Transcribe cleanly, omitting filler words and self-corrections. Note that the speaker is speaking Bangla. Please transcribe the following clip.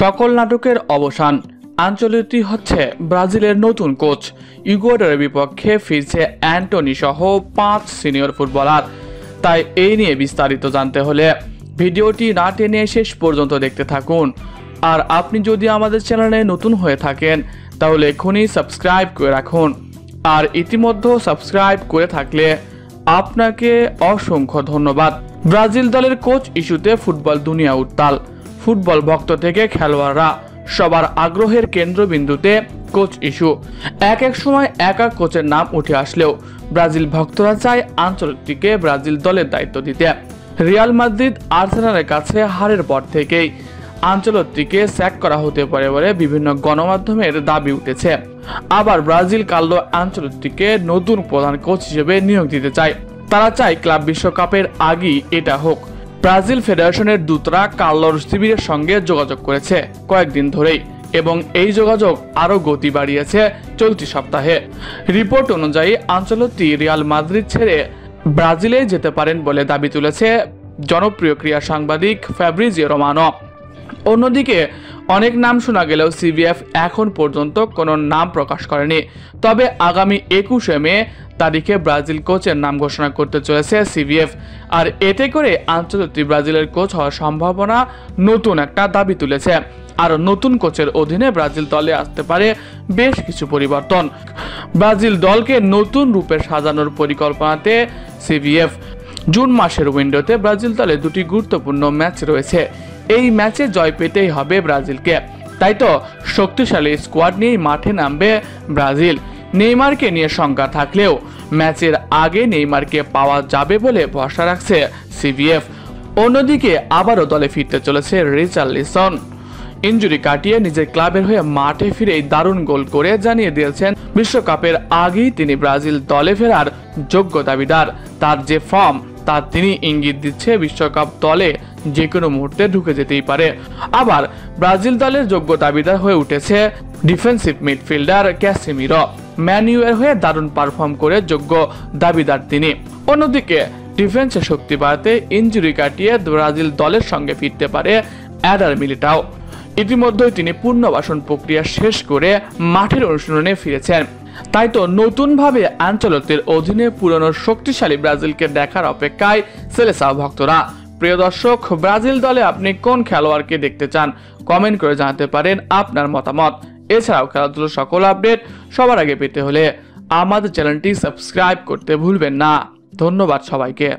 সকল নাটকের অবসান। আনচেলত্তি হচ্ছে ব্রাজিলের নতুন কোচ। ইকুয়েডরের বিপক্ষে ফিরছে অ্যান্টনি সহ 5 সিনিয়র ফুটবলার। তাই এই নিয়ে বিস্তারিত জানতে হলে ভিডিওটি না টেনে শেষ পর্যন্ত দেখতে থাকুন। আর আপনি যদি আমাদের চ্যানেলে নতুন হয়ে থাকেন তাহলে এখনই সাবস্ক্রাইব করে রাখুন। আর ইতিমধ্যে সাবস্ক্রাইব করে থাকলে আপনাকে অসংখ্য ধন্যবাদ। ব্রাজিল দলের কোচ ইস্যুতে ফুটবল দুনিয়া উত্তাল। ফুটবল ভক্ত থেকে খেলোয়াড়রা সবার আগ্রহের কেন্দ্রবিন্দুতে কোচ ইস্যু। এক সময় এক কোচের নাম উঠে আসলেও ব্রাজিল ভক্তরা চায় আনচেলত্তিকে ব্রাজিল দলের দায়িত্ব দিতে। রিয়াল মাদ্রিদ আর্সেনালের কাছে হারের পর থেকেই আনচেলত্তিকে স্যাক করা হতে পারে বলে বিভিন্ন গণমাধ্যমের দাবি উঠেছে। আবার ব্রাজিল কার্লো আনচেলত্তিকে নতুন প্রধান কোচ হিসেবে নিয়োগ দিতে চায়। তারা চায় ক্লাব বিশ্বকাপের আগেই এটা হোক। ব্রাজিল ফেডারেশনের দূতরা কার্লোর শিবিরের সঙ্গে যোগাযোগ করেছে কয়েকদিন ধরেই, এবং এই যোগাযোগ আরও গতি বাড়িয়েছে চলতি সপ্তাহে। রিপোর্ট অনুযায়ী আনচেলত্তি রিয়াল মাদ্রিদ ছেড়ে ব্রাজিলে যেতে পারেন বলে দাবি তুলেছে জনপ্রিয় ক্রীড়া সাংবাদিক ফ্যাব্রিজিও রোমানো। অন্যদিকে অনেক নাম শোনা গেলেও সিবিএফ এখন পর্যন্ত কোনো নাম প্রকাশ করেনি। তবে আগামী 21 মে তারিখে ব্রাজিল কোচের নাম ঘোষণা করতে চলেছে সিবিএফ। আর এতে করে আনচেলত্তি ব্রাজিলের কোচ হওয়ার সম্ভাবনা নতুন একটা দাবি তুলেছে। আর নতুন কোচের অধীনে ব্রাজিল দলে আসতে পারে বেশ কিছু পরিবর্তন। ব্রাজিল দলকে নতুন রূপে সাজানোর পরিকল্পনাতে সিবিএফ। জুন মাসের উইন্ডোতে ব্রাজিল দলে 2টি গুরুত্বপূর্ণ ম্যাচ রয়েছে। এই ম্যাচে জয় পেতেই হবে ব্রাজিলকে। তাই তো শক্তিশালী স্কোয়াড নিয়েই মাঠে নামবে ব্রাজিল। নেইমারকে নিয়ে শঙ্কা থাকলেও ম্যাচের আগে নেইমারকে পাওয়া যাবে বলে ভরসা রাখছে সিবিএফ। অন্যদিকে আবারও দলে ফিরতে চলেছে রিচার্লিসন। ইনজুরি কাটিয়ে নিজের ক্লাবের হয়ে মাঠে ফিরেই দারুণ গোল করে জানিয়ে দিয়েছেন বিশ্বকাপের আগেই তিনি ব্রাজিল দলে ফেরার যোগ্য দাবিদার। তার যে ফর্ম তা তিনি ইঙ্গিত দিচ্ছে বিশ্বকাপ দলে যে কোনো মুহূর্তে ঢুকে যেতেই পারে। আবার ব্রাজিল দলের যোগ্য দাবিদার হয়ে উঠেছে ডিফেন্সিভ মিডফিল্ডার ক্যাসেমিরো। ম্যান ইউয়ের হয়ে দারুণ পারফর্ম করে যোগ্য দাবিদার তিনি। অন্যদিকে ডিফেন্সে শক্তি বাড়াতে ইনজুরি কাটিয়ে ব্রাজিল দলের সঙ্গে ফিরতে পারে এডার মিলিটাও। ইতিমধ্যেই তিনি পুনর্বাসন প্রক্রিয়া শেষ করে মাঠের অনুশীলনে ফিরেছেন। তাই তো নতুনভাবে আনচেলত্তির অধীনে পুরনো শক্তিশালী ব্রাজিলকে দেখার অপেক্ষায় সেলেসাও ভক্তরা। প্রিয় দর্শক, ব্রাজিল দলে আপনি কোন খেলোয়াড়কে দেখতে চান কমেন্ট করে জানাতে পারেন আপনার মতামত। এছাড়াও খেলাধুলার সকল আপডেট সবার আগে পেতে হলে আমাদের চ্যানেলটি সাবস্ক্রাইব করতে ভুলবেন না। ধন্যবাদ সবাইকে।